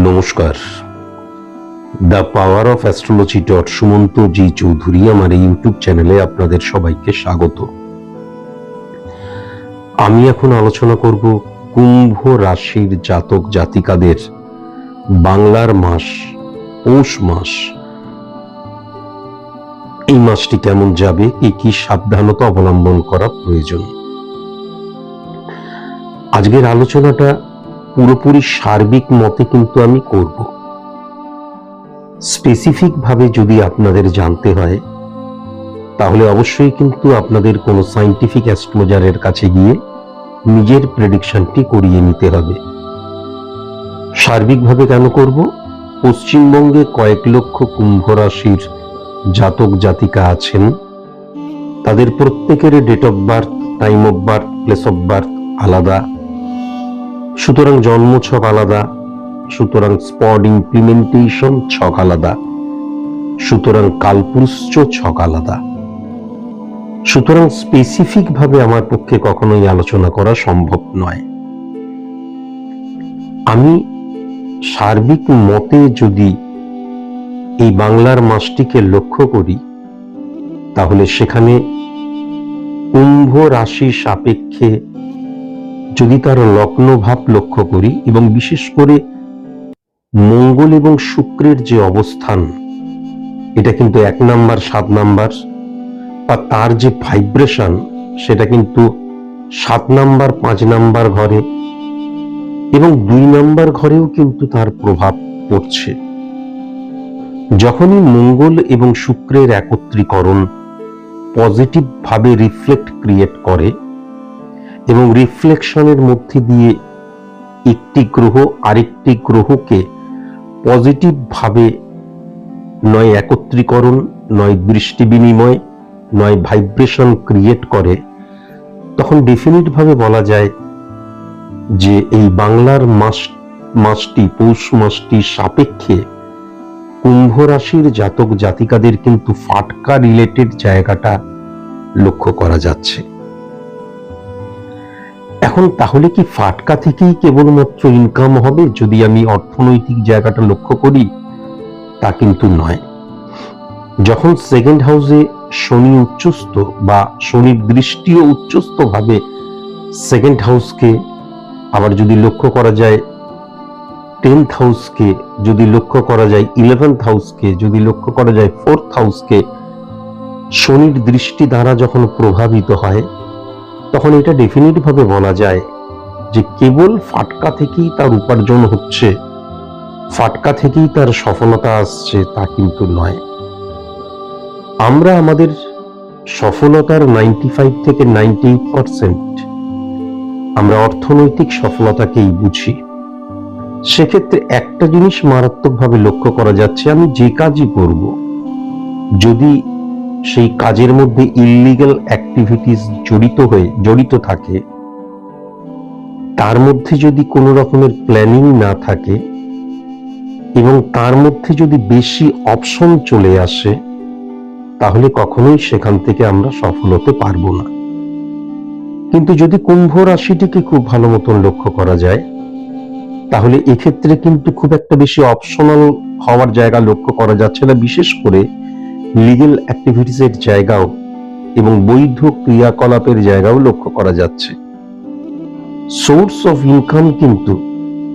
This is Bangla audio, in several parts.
নমস্কার। The power of astrology Sumanta ji Choudhury আমার এই ইউটিউব চ্যানেলে আপনাদের সবাইকে স্বাগত। আমি এখন আলোচনা করব কুম্ভ রাশির জাতক জাতিকাদের বাংলার মাস পৌষ মাস, এই মাসটি কেমন যাবে, কি কি সাবধানতা অবলম্বন করা প্রয়োজন। আজকের আলোচনাটা পুরোপুরি সার্বিক মতে কিন্তু আমি করব। স্পেসিফিক ভাবে যদি আপনাদের জানতে হয় তাহলে অবশ্যই কিন্তু আপনাদের কোনো সায়েন্টিফিক অ্যাস্ট্রোলজারের কাছে গিয়ে নিজের প্রেডিকশনটি করিয়ে নিতে হবে। সার্বিকভাবে কেন করব? পশ্চিমবঙ্গে কয়েক লক্ষ কুম্ভ রাশির জাতক জাতিকা আছেন, তাদের প্রত্যেকের date of birth, time of birth, place of birth আলাদা, সুতরাং জন্ম ছক আলাদা, সুতরাং স্পট ইমপ্লিমেন্টেশন ছক আলাদা, সুতরাং কালপুরুষ ছক আলাদা। সুতরাং স্পেসিফিক ভাবে আমার পক্ষে কখনোই আলোচনা করা সম্ভব নয়। আমি সার্বিক মতে যদি এই বাংলার মাসটিকে লক্ষ্য করি তাহলে সেখানে কুম্ভ রাশি সাপেক্ষে যদি তার লগ্ন ভাব লক্ষ্য করি এবং বিশেষ করে মঙ্গল এবং শুক্রের যে অবস্থান, এটা কিন্তু 1 নাম্বার 7 নাম্বার বা তার যে ভাইব্রেশন সেটা কিন্তু 7 নাম্বার 5 নাম্বার ঘরে এবং 2 নাম্বার ঘরেও কিন্তু তার প্রভাব পড়ছে। যখনই মঙ্গল এবং শুক্রের একত্রীকরণ পজিটিভ ভাবে রিফ্লেক্ট ক্রিয়েট করে এবং রিফ্লেকশনের মধ্যে দিয়ে একটি গ্রহ আরেকটি গ্রহকে পজিটিভ ভাবে নয় একত্রীকরণ, নয় দৃষ্টি বিনিময়, নয় ভাইব্রেশন ক্রিয়েট করে, তখন ডেফিনিট ভাবে বলা যায় যে এই বাংলার মাসটি পৌষ মাসটি সাপেক্ষে কুম্ভ রাশির জাতক জাতিকাদের কিন্তু ফাটকা রিলেটেড জায়গাটা লক্ষ্য করা যাচ্ছে। এখন তাহলে কি ফাটকা থেকেই কেবলমাত্র ইনকাম হবে যদি আমি অর্থনৈতিক জায়গাটা লক্ষ্য করি? তা কিন্তু নয়। যখন সেকেন্ড হাউসে শনি উচ্চস্থ বা শনির দৃষ্টিও উচ্চস্থ ভাবে সেকেন্ড হাউসকে, আবার যদি লক্ষ্য করা যায় 10th হাউসকে, যদি লক্ষ্য করা যায় 11th হাউসকে, যদি লক্ষ্য করা যায় 4th হাউসকে শনির দৃষ্টি দ্বারা যখন প্রভাবিত হয়, তখন এটা ডেফিনিট ভাবে বলা যায় যে কেবল ফাটকা থেকেই তার উপার্জন হচ্ছে, ফাটকা থেকেই তার সফলতা আসছে, তা কিন্তু নয়। আমরা আমাদের সফলতার 95 থেকে 98% আমরা অর্থনৈতিক সফলতাকেই বুঝি। সেক্ষেত্রে একটা জিনিস মারাত্মকভাবে লক্ষ্য করা যাচ্ছে, আমি যে কাজই করব যদি সেই কাজের মধ্যে ইললিগ্যাল অ্যাক্টিভিটিস জড়িত থাকে, তার মধ্যে যদি কোনো রকমের প্ল্যানিং না থাকে এবং তার মধ্যে যদি বেশি অপশন চলে আসে, তাহলে কখনোই সেখান থেকে আমরা সফল হতে পারবো না। কিন্তু যদি কুম্ভ রাশিটিকে খুব ভালো মতন লক্ষ্য করা যায় তাহলে এক্ষেত্রে কিন্তু খুব একটা বেশি অপশনাল হওয়ার জায়গা লক্ষ্য করা যাচ্ছে না, বিশেষ করে লিগ্যাল অ্যাক্টিভিটিসের জায়গাও এবং বৈধ ক্রিয়াকলাপের জায়গাও লক্ষ্য করা যাচ্ছে। সোর্স অফ ইনকাম কিন্তু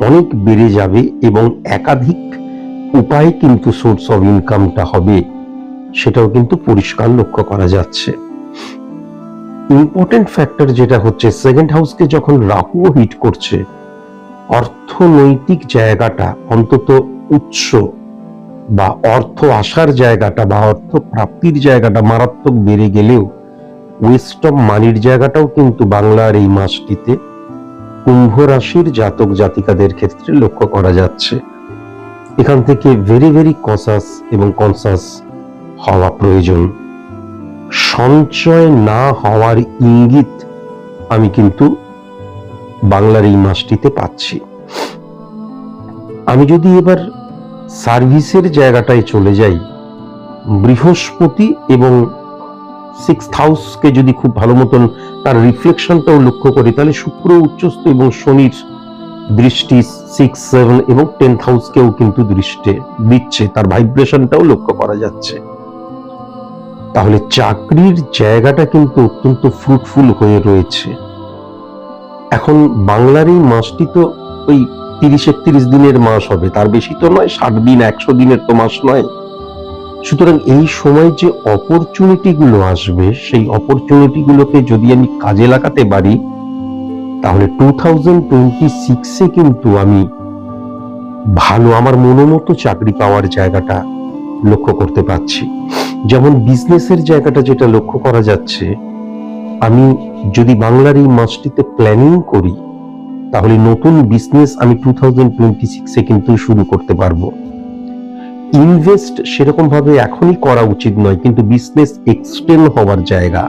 অনেক বেড়ে যাবে এবং একাধিক উপায়ে কিন্তু সোর্স অফ ইনকামটা হবে, সেটাও কিন্তু পরিষ্কার লক্ষ্য করা যাচ্ছে। ইম্পর্টেন্ট ফ্যাক্টর যেটা হচ্ছে, সেকেন্ড হাউসকে যখন রাহুও হিট করছে, অর্থনৈতিক জায়গাটা অন্তত উৎস বা অর্থ আসার জায়গাটা বা অর্থ প্রাপ্তির জায়গাটা মারাত্মক বেড়ে গেলেও ওয়েস্ট অফ মানির জায়গাটাও কিন্তু বাংলার এই মাসটিতে কুম্ভ রাশির জাতক জাতিকাদের ক্ষেত্রে লক্ষ্য করা যাচ্ছে। এখান থেকে ভেরি ভেরি কসাস এবং কনসাস হওয়া প্রয়োজন। সঞ্চয় না হওয়ার ইঙ্গিত আমি কিন্তু বাংলার এই মাসটিতে পাচ্ছি। আমি যদি এবার সার্ভিসের জায়গাটায় চলে যাই, বৃহস্পতি এবং 6th হাউসকে যদি খুব ভালো মতন তার রিফ্লেকশনটাও লক্ষ্য করি, তাহলে শুক্র উচ্চস্থ এবং শনির দৃষ্টি 6, 7 এবং 10th হাউসকেও কিন্তু দৃষ্টি দিচ্ছে, তার ভাইব্রেশনটাও লক্ষ্য করা যাচ্ছে। তাহলে চাকরির জায়গাটা কিন্তু অত্যন্ত ফ্রুটফুল হয়ে রয়েছে। এখন বাংলার এই মাসটি তো ওই 30-31 দিনের মাস হবে, তার বেশি তো নয়, 60 দিন 100 দিনের তো মাস নয়। সুতরাং এই সময় যে অপরচুনিটি গুলো আসবে, সেই অপরচুনিটি গুলোকে যদি আমি কাজে লাগাতে পারি, তাহলে 2026-এ কিন্তু আমি ভালো আমার মনোমতো চাকরি পাওয়ার জায়গাটা লক্ষ্য করতে পারছি। যেমন বিজনেসের জায়গাটা যেটা লক্ষ্য করা যাচ্ছে, আমি যদি বাংলার এই মাসটিতে প্ল্যানিং করি, তাহলে নতুন বিজনেস আমি 2026-এ কিন্তু শুরু করতে পারবো। ইনভেস্ট সেরকম ভাবে এখনই করা উচিত নয়, কিন্তু বিজনেস এক্সটেন্ড হওয়ার জায়গা,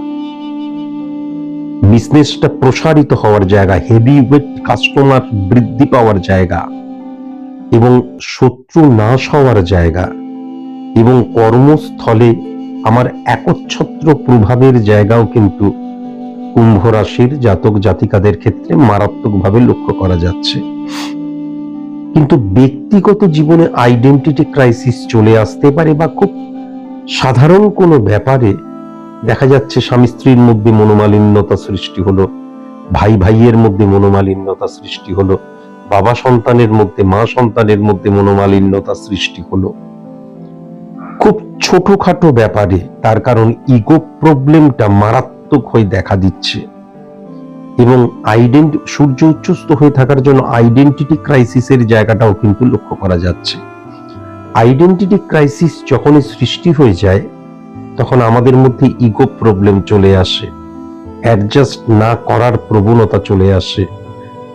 বিজনেসটা প্রসারিত হওয়ার জায়গা, হেভি ওয়েট কাস্টমার বৃদ্ধি পাওয়ার জায়গা এবং শত্রু নাশ হওয়ার জায়গা এবং কর্মস্থলে আমার একচ্ছত্র প্রভাবের জায়গাও কিন্তু কুম্ভ রাশির জাতক জাতিকাদের ক্ষেত্রে মারাত্মকভাবে লক্ষ্য করা যাচ্ছে। কিন্তু ব্যক্তিগত জীবনে আইডেন্টিটি ক্রাইসিস চলে আসতে পারে, বা খুব সাধারণ কোনো ব্যাপারে দেখা যাচ্ছে স্বামী স্ত্রীর মধ্যে মনোমালিন্যতা সৃষ্টি হলো, ভাই ভাইয়ের মধ্যে মনোমালিন্যতা সৃষ্টি হলো, বাবা সন্তানের মধ্যে মা সন্তানের মধ্যে মনোমালিন্যতা সৃষ্টি হলো, খুব ছোটখাটো ব্যাপারে। তার কারণ ইগো প্রবলেমটা মারাত্মক হয়ে দেখা দিচ্ছে এবং সূর্য উচ্চস্থ হয়ে থাকার জন্য আইডেন্টিটি ক্রাইসিসের জায়গাটাও কিন্তু লক্ষ্য করা যাচ্ছে। আইডেন্টিটি ক্রাইসিস যখনই সৃষ্টি হয়ে যায়, তখন আমাদের মধ্যে ইগো প্রবলেম চলে আসে, অ্যাডজাস্ট না করার প্রবণতা চলে আসে,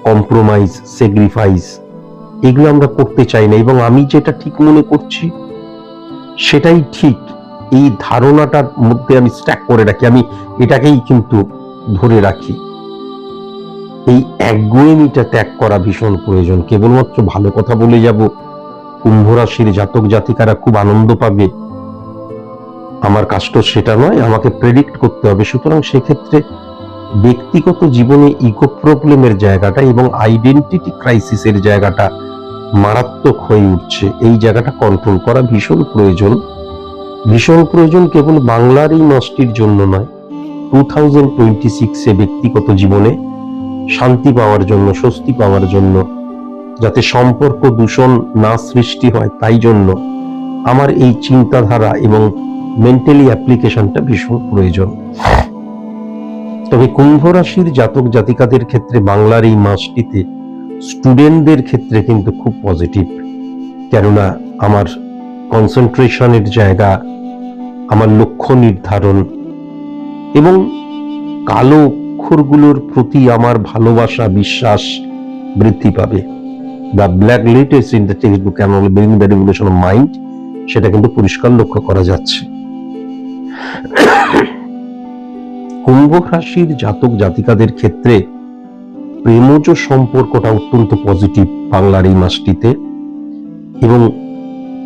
কম্প্রোমাইজ, স্যাক্রিফাইস, এগুলো আমরা করতে চাই না এবং আমি যেটা ঠিক মনে করছি সেটাই ঠিক, এই ধারণাটার মধ্যে আমি স্ট্যাক করে রাখি, আমি এটাকেই কিন্তু ধরে রাখি। এই একগুঁয়েমিটা ত্যাগ করা ভীষণ প্রয়োজন। কেবলমাত্র ভালো কথা বলে যাব, কুম্ভ রাশির জাতক জাতিকারা খুব আনন্দ পাবে, আমার কাজটা সেটা নয়, আমাকে প্রেডিক্ট করতে হবে। সুতরাং সেক্ষেত্রে ব্যক্তিগত জীবনে ইগো প্রবলেমের জায়গাটা এবং আইডেন্টিটি ক্রাইসিসের জায়গাটা মারাত্মক হয়ে উঠছে, এই জায়গাটা কন্ট্রোল করা ভীষণ প্রয়োজন। ভীষণ প্রয়োজন কেবল বাংলার এই মাসটির জন্য নয়, 2026-এ ব্যক্তিগত জীবনে শান্তি পাওয়ার জন্য, স্বস্তি পাওয়ার জন্য, যাতে সম্পর্ক দূষণ না সৃষ্টি হয়, তাই জন্য আমার এই চিন্তাধারা এবং মেন্টালি অ্যাপ্লিকেশনটা ভীষণ প্রয়োজন। তবে কুম্ভ রাশির জাতক জাতিকাদের ক্ষেত্রে বাংলার এই মাসটিতে স্টুডেন্টদের ক্ষেত্রে কিন্তু খুব পজিটিভ, কেননা আমার কনসেন্ট্রেশনের জায়গা, আমার লক্ষ্য নির্ধারণ এবং কালো অক্ষরগুলোর প্রতি আমার ভালোবাসা, বিশ্বাস বৃদ্ধি পাবে। The black literacy in the text book can bring the revolution of mind, সেটা কিন্তু পরিষ্কার লক্ষ্য করা যাচ্ছে। কুম্ভ রাশির জাতক জাতিকাদের ক্ষেত্রে প্রেমজ সম্পর্কটা অত্যন্ত পজিটিভ বাংলার এই মাসটিতে, এবং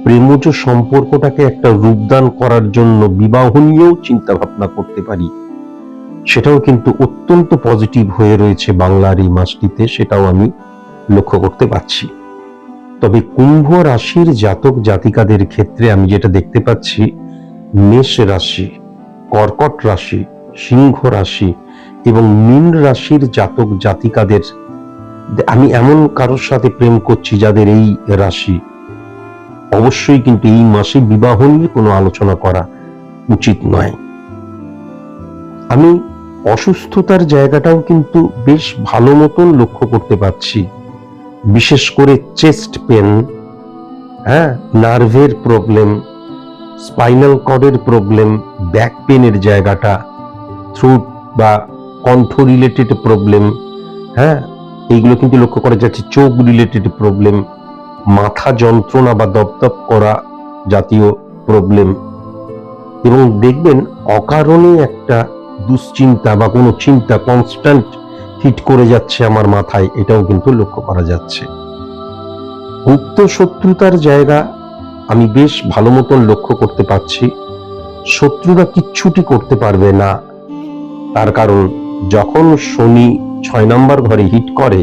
প্রেমজ সম্পর্কটাকে একটা রূপদান করার জন্য বিবাহ নিয়েও চিন্তা ভাবনা করতে পারি, সেটাও কিন্তু অত্যন্ত পজিটিভ হয়ে রয়েছে বাংলার এই মাসটিতে, সেটাও আমি লক্ষ্য করতে পারছি। তবে কুম্ভ রাশির জাতক জাতিকাদের ক্ষেত্রে আমি যেটা দেখতে পাচ্ছি, মেষ রাশি, কর্কট রাশি, সিংহ রাশি এবং মীন রাশির জাতক জাতিকাদের, আমি এমন কারোর সাথে প্রেম করছি যাদের এই রাশি, অবশ্যই কিন্তু এই মাসে বিবাহ নিয়ে কোনো আলোচনা করা উচিত নয়। আমি অসুস্থতার জায়গাটাও কিন্তু বেশ ভালো মতন লক্ষ্য করতে পারছি, বিশেষ করে চেস্ট পেন, নার্ভের প্রবলেম, স্পাইনাল কর্ডের প্রবলেম, ব্যাক পেনের জায়গাটা, থ্রোট বা কণ্ঠ রিলেটেড প্রবলেম, এইগুলো কিন্তু লক্ষ্য করা যাচ্ছে। চোখ রিলেটেড প্রবলেম, মাথা যন্ত্রণা বা দপদপ করা জাতীয় প্রবলেম, এবং দেখবেন অকারণে একটা দুশ্চিন্তা বা কোনো চিন্তা কনস্ট্যান্ট হিট করে যাচ্ছে আমার মাথায়, এটাও কিন্তু লক্ষ্য করা যাচ্ছে। গুপ্ত শত্রুতার জায়গা আমি বেশ ভালো মতন লক্ষ্য করতে পারছি। শত্রুরা কিচ্ছুটি করতে পারবে না, তার কারণ যখন শনি 6 নম্বর ঘরে হিট করে,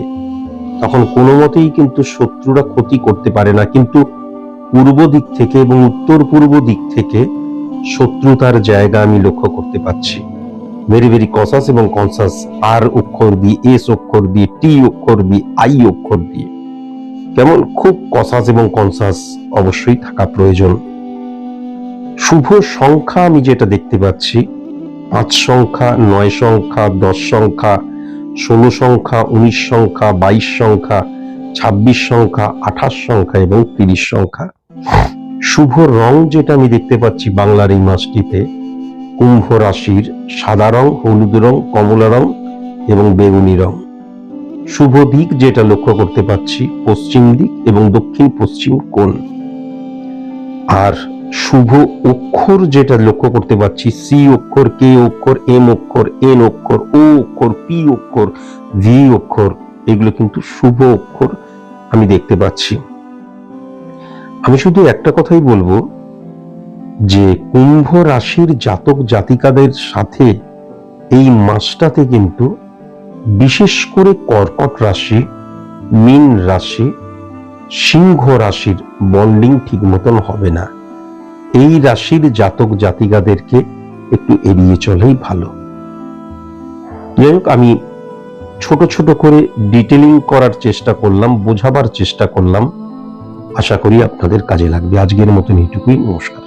তখন কোনো মতেই কিন্তু শত্রুরা ক্ষতি করতে পারে না, কিন্তু পূর্ব দিক থেকে এবং উত্তর পূর্ব দিক থেকে শত্রুতার জায়গা আমি লক্ষ্য করতে পাচ্ছি। ভেরি ভেরি কসাস এবং কনসাস, আর অক্ষর দিয়ে, এস অক্ষর দিয়ে, টি অক্ষর দিয়ে, আই অক্ষর দিয়ে, কেমন খুব কসাস এবং কনসাস অবশ্যই থাকা প্রয়োজন। শুভ সংখ্যা আমি যেটা দেখতে পাচ্ছি, 5 সংখ্যা, 9 সংখ্যা, 10 সংখ্যা, 16 সংখ্যা, 19 সংখ্যা, 22 সংখ্যা, 26 সংখ্যা, 28 সংখ্যা এবং 30 সংখ্যা। শুভ রং যেটা আমি দেখতে পাচ্ছি বাংলার এই মাসটিতে, কুম্ভ রাশির সাদা রং, হলুদ রং, কমলা রং এবং বেগুনি রং। শুভ দিক যেটা লক্ষ্য করতে পাচ্ছি, পশ্চিম দিক এবং দক্ষিণ পশ্চিম কোণ। আর শুভ অক্ষর যেটা লক্ষ্য করতে পাচ্ছি, সি অক্ষর, কে অক্ষর, এম অক্ষর, এন অক্ষর, ও অক্ষর, পি অক্ষর, ভি অক্ষর, এগুলো কিন্তু শুভ অক্ষর আমি দেখতে পাচ্ছি। আমি শুধু একটা কথাই বলবো যে কুম্ভ রাশির জাতক জাতিকাদের সাথে এই মাসটাতে কিন্তু বিশেষ করে কর্কট রাশি, মীন রাশি, সিংহ রাশির বন্ডিং ঠিক মতন হবে না। এই রাশির জাতক জাতিকাদেরকে একটু এড়িয়ে চলাই ভালো। যাই হোক, আমি ছোট ছোট করে ডিটেলিং করার চেষ্টা করলাম, বোঝাবার চেষ্টা করলাম। আশা করি আপনাদের কাজে লাগবে। আজকের মতন এইটুকুই। নমস্কার।